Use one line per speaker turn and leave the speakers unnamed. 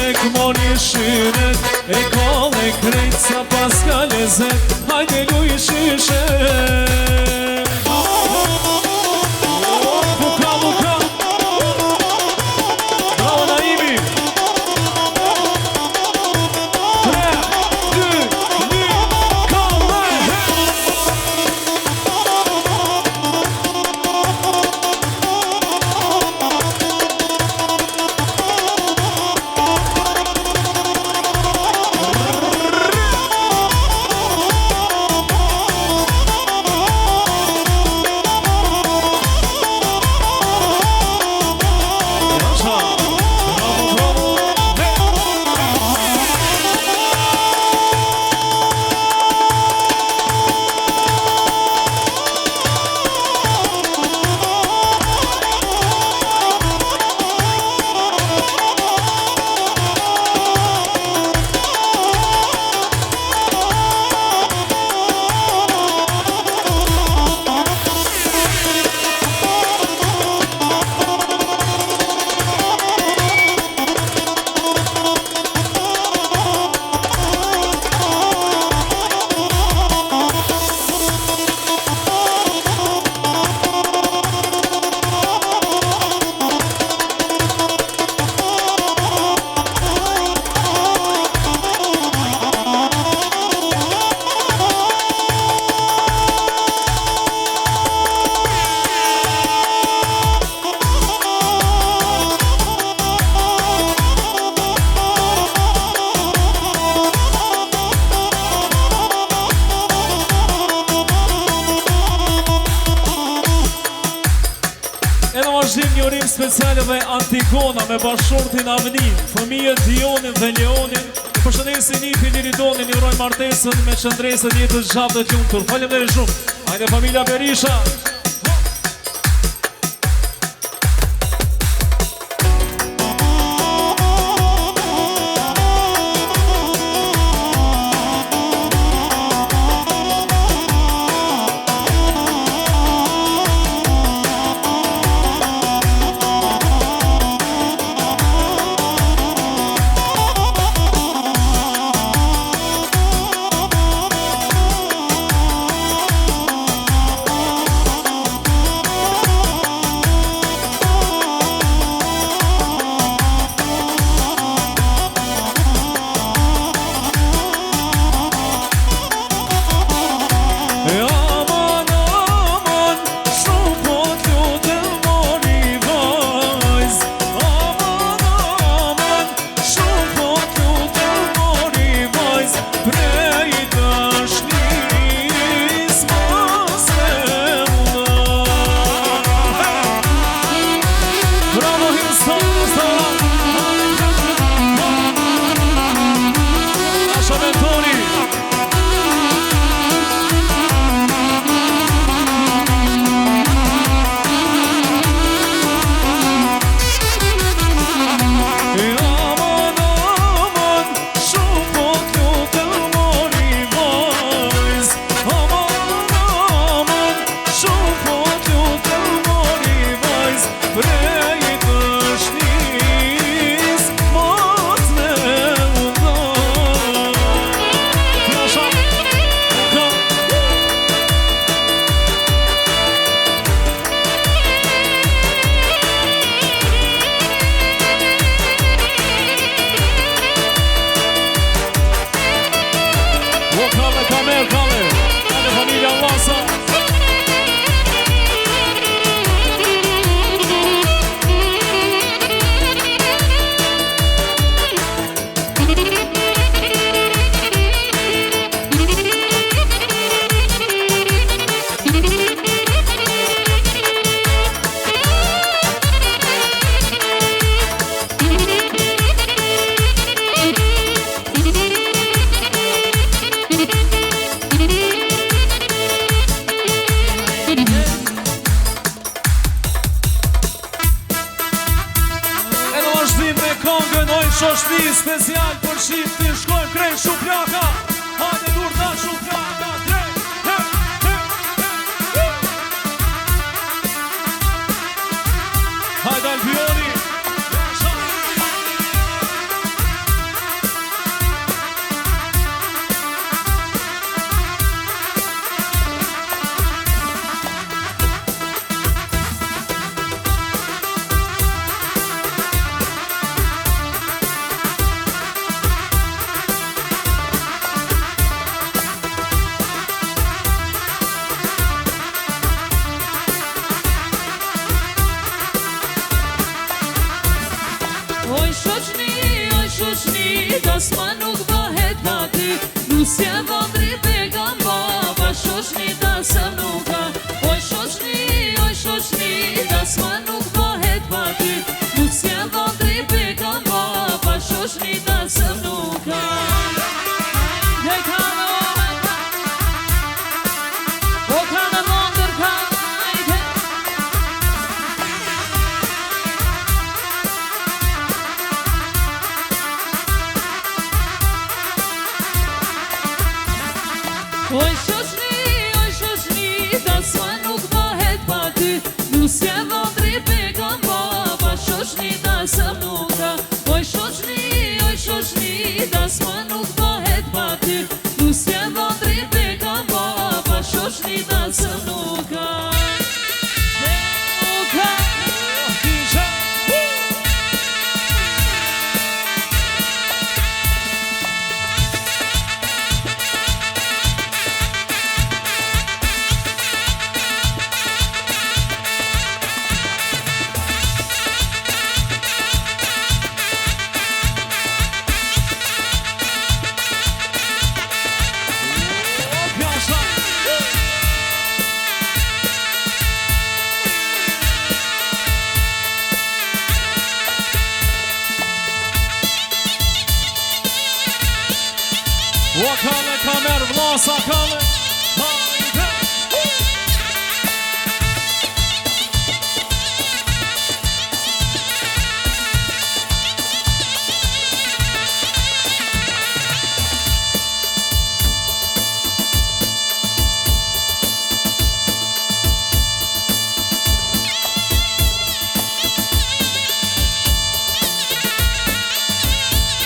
tek mori shyret e kolle krejt sa pas ka lezet. Hajde luj shishet. Luka, Luka. Bravo Naimi. 3, 2, 1, kolle. Një speciale dhe Antigona me bashortin Avnin, fëmijët Dionin dhe Leonin. Përshëndesin një Filiridonin, një uroj martesën me qëndresën jetës gjatë dhe gjuntur. Faleminderit shumë. Hajde familja Berisha. Shoshni special për shifti shkojnë krejnë shuplaka. Hajde durta shuplaka. Hajde Albioni.
dasëm nuk ka. Oj shoqni, dasma nuk bëhet pa ty. Nuk s'ja vëndri peka ma, pa shoqni dasëm nuk ka. Dhe ka o ka në vëndër ka ajde. Oj shoqni, dasma nuk bëhet pa ty. Nuk s'ja vëndri peka ma, pa shoqni dasëm nuk ka. Oj shoqni, dasma nuk bëhet pa ty. Nuk s'ja vëndri peka ma, pa shoqni dasëm nuk ka. Nuk ka.
O kale kamer vlasa kale.